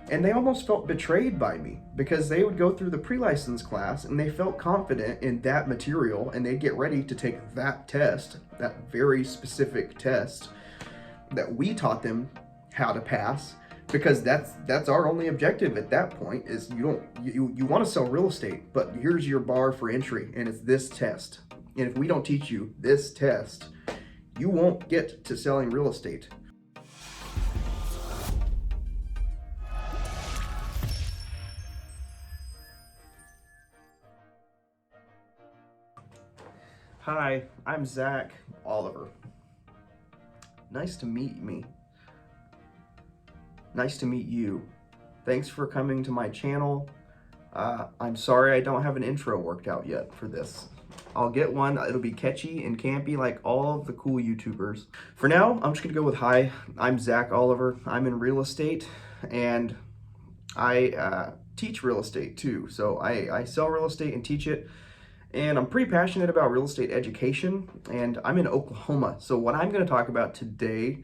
And they almost felt betrayed by me because they would go through the pre-license class and they felt confident in that material and they'd get ready to take that test, that very specific test that we taught them how to pass, because that's our only objective at that point. Is you want to sell real estate, but here's your bar for entry and it's this test. And if we don't teach you this test, you won't get to selling real estate. Hi, I'm Zach Oliver. Nice to meet me. Nice to meet you. Thanks for coming to my channel. I'm sorry I don't have an intro worked out yet for this. I'll get one. It'll be catchy and campy like all of the cool YouTubers. For now, I'm just gonna go with hi. I'm Zach Oliver. I'm in real estate and I teach real estate too. So I sell real estate and teach it. And I'm pretty passionate about real estate education, and I'm in Oklahoma. So what I'm going to talk about today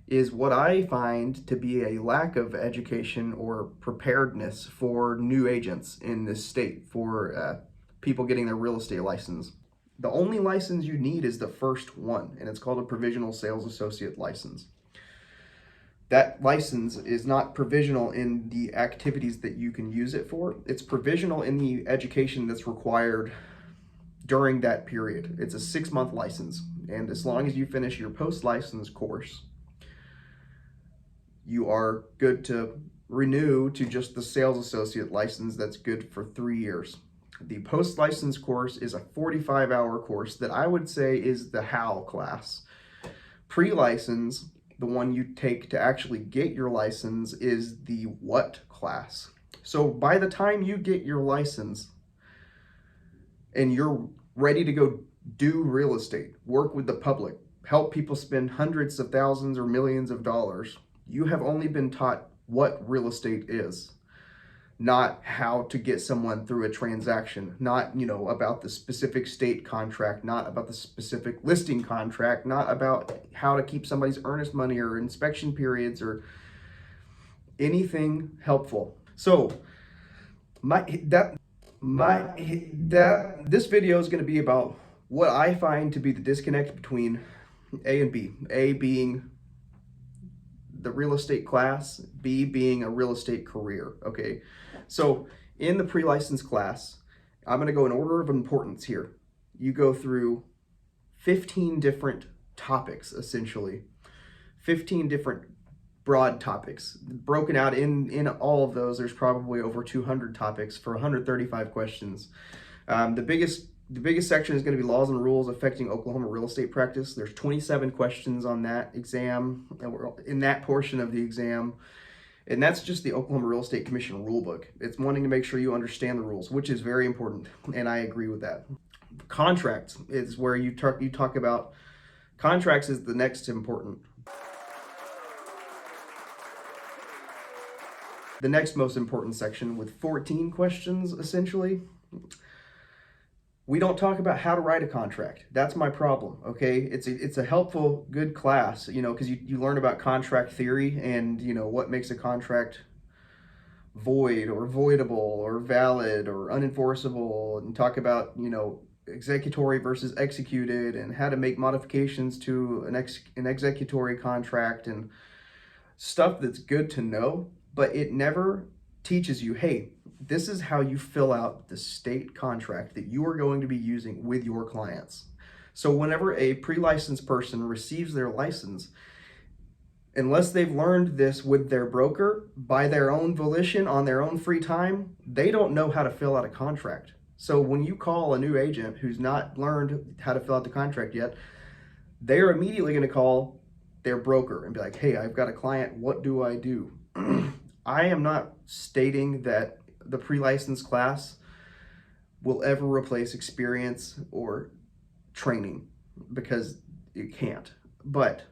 is what I find to be a lack of education or preparedness for new agents in this state, for people getting their real estate license. The only license you need is the first one, and it's called a Provisional Sales Associate license. That license is not provisional in the activities that you can use it for. It's provisional in the education that's required during that period. It's a 6-month license, and as long as you finish your post-license course, you are good to renew to just the sales associate license that's good for 3 years. The post-license course is a 45-hour course that I would say is the how class. Pre-license, the one you take to actually get your license, is the what class. So by the time you get your license and you're ready to go do real estate, work with the public, help people spend hundreds of thousands or millions of dollars, you have only been taught what real estate is, not how to get someone through a transaction, not, about the specific state contract, not about the specific listing contract, not about how to keep somebody's earnest money or inspection periods or anything helpful. So this video is going to be about what I find to be the disconnect between A and B. A being the real estate class, B being a real estate career. Okay, so in the pre-license class, I'm going to go in order of importance here. You go through 15 different topics, essentially 15 different broad topics broken out. In all of those, there's probably over 200 topics for 135 questions. The biggest section is going to be laws and rules affecting Oklahoma real estate practice. There's 27 questions on that exam, and we're in that portion of the exam. And that's just the Oklahoma Real Estate Commission rulebook. It's wanting to make sure you understand the rules, which is very important, and I agree with that. Contracts is where you talk about contracts is the next important. The next most important section with 14 questions, essentially. We don't talk about how to write a contract. That's my problem, okay? It's a helpful, good class, because you learn about contract theory and, what makes a contract void or voidable or valid or unenforceable, and talk about, executory versus executed and how to make modifications to an executory contract and stuff that's good to know. But it never teaches you, hey, this is how you fill out the state contract that you are going to be using with your clients. So whenever a pre-licensed person receives their license, unless they've learned this with their broker by their own volition on their own free time, they don't know how to fill out a contract. So when you call a new agent who's not learned how to fill out the contract yet, they're immediately going to call their broker and be like, hey, I've got a client, what do I do? I am not stating that the pre-license class will ever replace experience or training, because it can't. But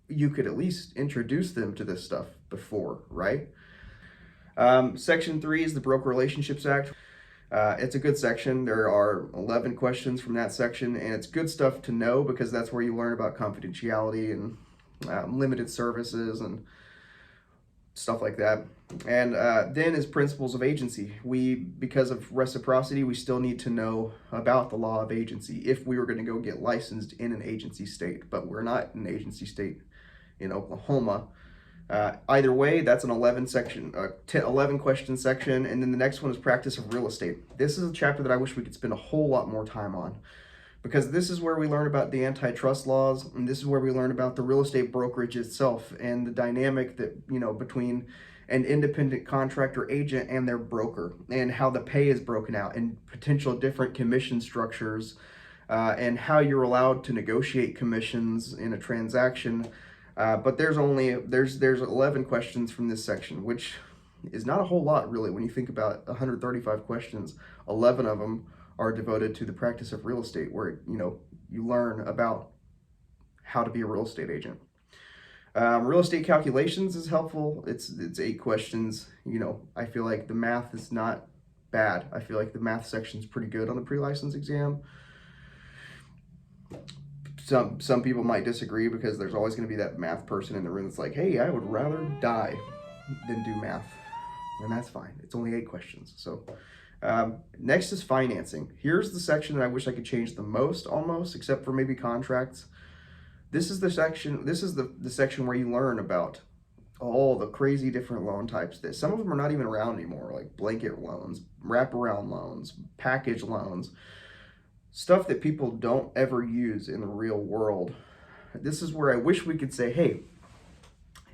you could at least introduce them to this stuff before, right? Section 3 is the Broker Relationships Act. It's a good section. There are 11 questions from that section, and it's good stuff to know because that's where you learn about confidentiality and limited services and stuff like that. And then is principles of agency. Because of reciprocity, we still need to know about the law of agency if we were going to go get licensed in an agency state, but we're not an agency state in Oklahoma. Either way, that's an 11 question section. And then the next one is practice of real estate. This is a chapter that I wish we could spend a whole lot more time on, because this is where we learn about the antitrust laws, and this is where we learn about the real estate brokerage itself and the dynamic that, between an independent contractor agent and their broker, and how the pay is broken out, and potential different commission structures, and how you're allowed to negotiate commissions in a transaction. But there's 11 questions from this section, which is not a whole lot really. When you think about 135 questions, 11 of them are devoted to the practice of real estate, where you learn about how to be a real estate agent. Real estate calculations is helpful. It's 8 questions. I feel like the math is not bad. I feel like the math section is pretty good on the pre-license exam. Some people might disagree, because there's always going to be that math person in the room that's like, hey, I would rather die than do math. And that's fine. It's only 8 questions. So next is financing. Here's the section that I wish I could change the most, almost, except for maybe contracts. This is the section where you learn about all the crazy different loan types that some of them are not even around anymore, like blanket loans, wraparound loans, package loans, stuff that people don't ever use in the real world. This is where I wish we could say, hey,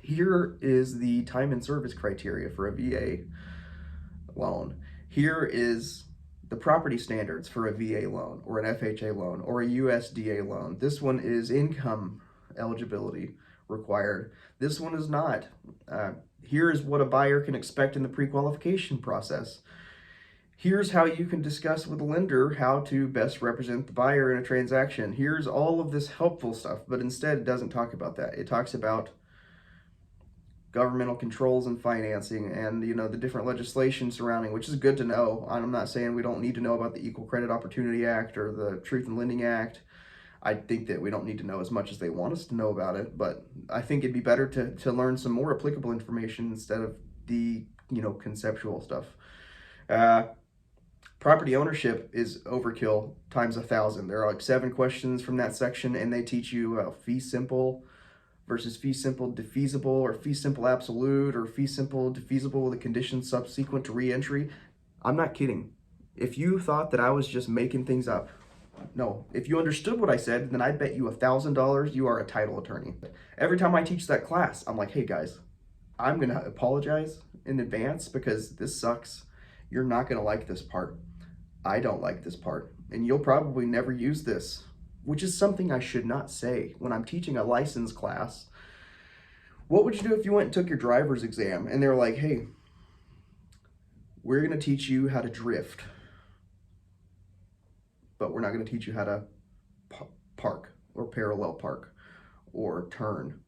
here is the time and service criteria for a VA loan. Here is the property standards for a VA loan or an FHA loan or a USDA loan. This one is income eligibility required. This one is not. Here is what a buyer can expect in the pre-qualification process. Here's how you can discuss with a lender how to best represent the buyer in a transaction. Here's all of this helpful stuff, but instead it doesn't talk about that. It talks about governmental controls and financing, and the different legislation surrounding, which is good to know. I'm not saying we don't need to know about the Equal Credit Opportunity Act or the Truth in Lending Act. I think that we don't need to know as much as they want us to know about it, but I think it'd be better to learn some more applicable information instead of the conceptual stuff. Property ownership is overkill times 1,000. There are like 7 questions from that section, and they teach you about fee simple versus fee simple defeasible, or fee simple absolute, or fee simple defeasible with a condition subsequent to re-entry. I'm not kidding. If you thought that I was just making things up, no. If you understood what I said, then I bet you $1,000 you are a title attorney. Every time I teach that class, I'm like, hey guys, I'm gonna apologize in advance because this sucks. You're not gonna like this part. I don't like this part, and you'll probably never use this, which is something I should not say when I'm teaching a license class. What would you do if you went and took your driver's exam and they were like, hey, we're going to teach you how to drift, but we're not going to teach you how to park or parallel park or turn.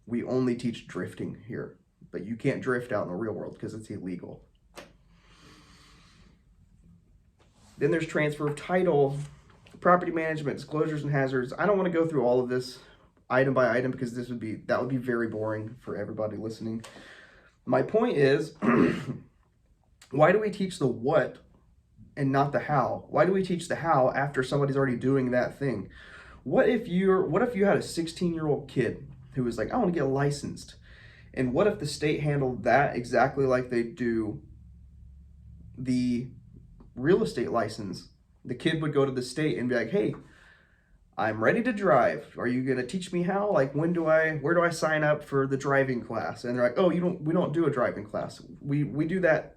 We only teach drifting here, but you can't drift out in the real world because it's illegal. Then there's transfer of title, property management, disclosures and hazards. I don't want to go through all of this item by item because that would be very boring for everybody listening. My point is, why do we teach the what and not the how? Why do we teach the how after somebody's already doing that thing? What if you had a 16-year-old kid who was like, I want to get licensed? And what if the state handled that exactly like they do the real estate license? The kid would go to the state and be like, hey, I'm ready to drive. Are you going to teach me how? Like, where do I sign up for the driving class? And they're like, oh, we don't do a driving class. We do that.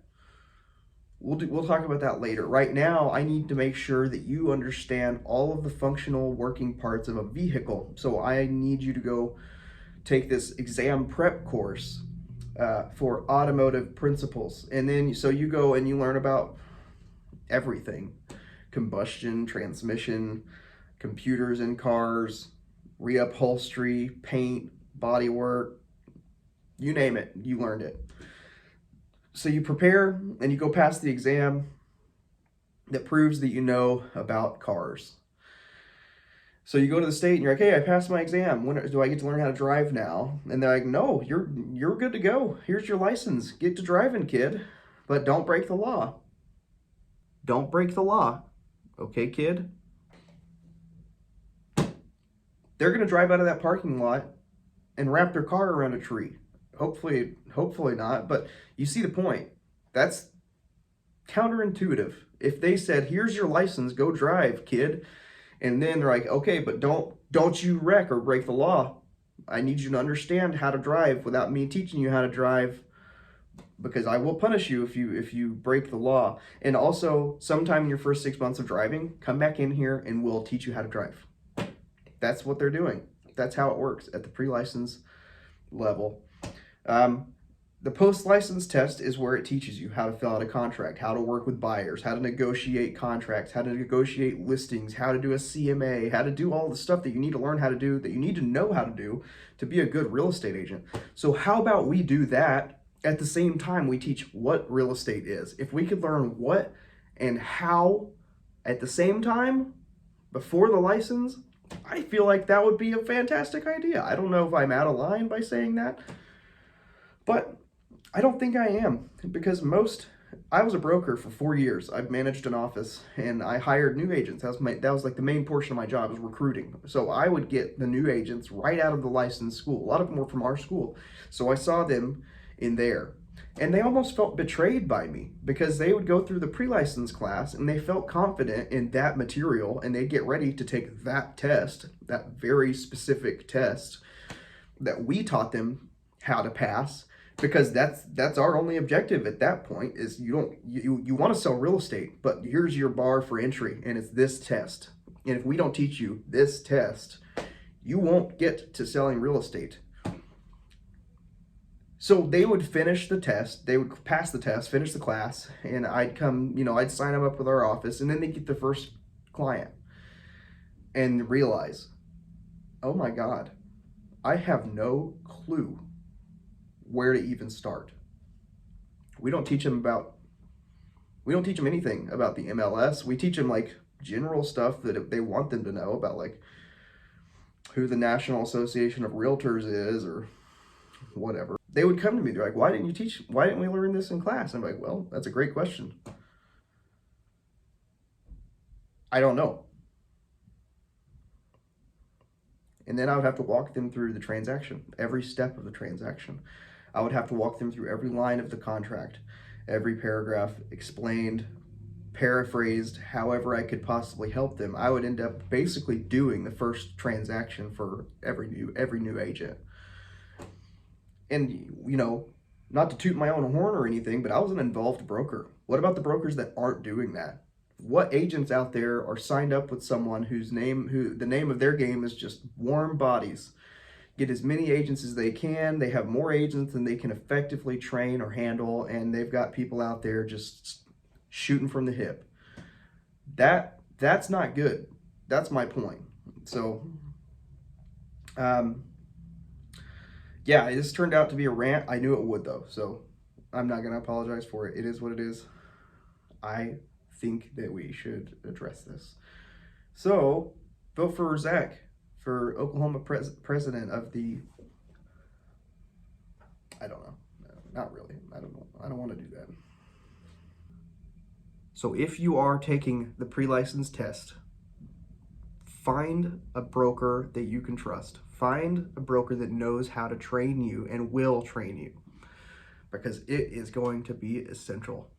We'll talk about that later. Right now, I need to make sure that you understand all of the functional working parts of a vehicle. So I need you to go take this exam prep course for automotive principles. And then, so you go and you learn about everything: combustion, transmission, computers in cars, reupholstery, paint, bodywork, you name it, you learned it. So you prepare and you go pass the exam that proves that you know about cars. So you go to the state and you're like, hey, I passed my exam. When do I get to learn how to drive now? And they're like, no, you're good to go. Here's your license. Get to driving, kid. But don't break the law. Don't break the law. Okay, kid? They're going to drive out of that parking lot and wrap their car around a tree. Hopefully not, but you see the point. That's counterintuitive. If they said, here's your license, go drive, kid, and then they're like, okay, but don't you wreck or break the law. I need you to understand how to drive without me teaching you how to drive, because I will punish you if you break the law. And also, sometime in your first 6 months of driving, come back in here and we'll teach you how to drive. That's what they're doing. That's how it works at the pre-license level. The post-license test is where it teaches you how to fill out a contract, how to work with buyers, how to negotiate contracts, how to negotiate listings, how to do a CMA, how to do all the stuff that you need to learn how to do, that you need to know how to do to be a good real estate agent. So how about we do that at the same time we teach what real estate is? If we could learn what and how at the same time before the license, I feel like that would be a fantastic idea. I don't know if I'm out of line by saying that, but I don't think I am, because I was a broker for 4 years. I've managed an office and I hired new agents. That was like the main portion of my job, was recruiting. So I would get the new agents right out of the licensed school. A lot of them were from our school. So I saw them in there. And they almost felt betrayed by me, because they would go through the pre-license class and they felt confident in that material and they'd get ready to take that test, that very specific test that we taught them how to pass, because that's our only objective at that point. Is you want to sell real estate, but here's your bar for entry and it's this test. And if we don't teach you this test, you won't get to selling real estate. So they would finish the test, they would pass the test, finish the class, and I'd I'd sign them up with our office, and then they'd get their first client and realize, oh my God, I have no clue where to even start. We don't teach them anything about the MLS. We teach them like general stuff that they want them to know about, like who the National Association of Realtors is or whatever. They would come to me, they're like, why didn't we learn this in class? I'm like, well, that's a great question. I don't know. And then I would have to walk them through the transaction, every step of the transaction. I would have to walk them through every line of the contract, every paragraph, explained, paraphrased, however I could possibly help them. I would end up basically doing the first transaction for every new agent. And, not to toot my own horn or anything, but I was an involved broker. What about the brokers that aren't doing that? What agents out there are signed up with someone who the name of their game is just warm bodies? Get as many agents as they can. They have more agents than they can effectively train or handle, and they've got people out there just shooting from the hip. That's not good. That's my point. So, yeah, this turned out to be a rant. I knew it would, though, so I'm not going to apologize for it. It is what it is. I think that we should address this. So, vote for Zach for Oklahoma president of the... I don't know. No, not really. I don't know. I don't want to do that. So if you are taking the pre-license test, find a broker that you can trust. Find a broker that knows how to train you and will train you, because it is going to be essential.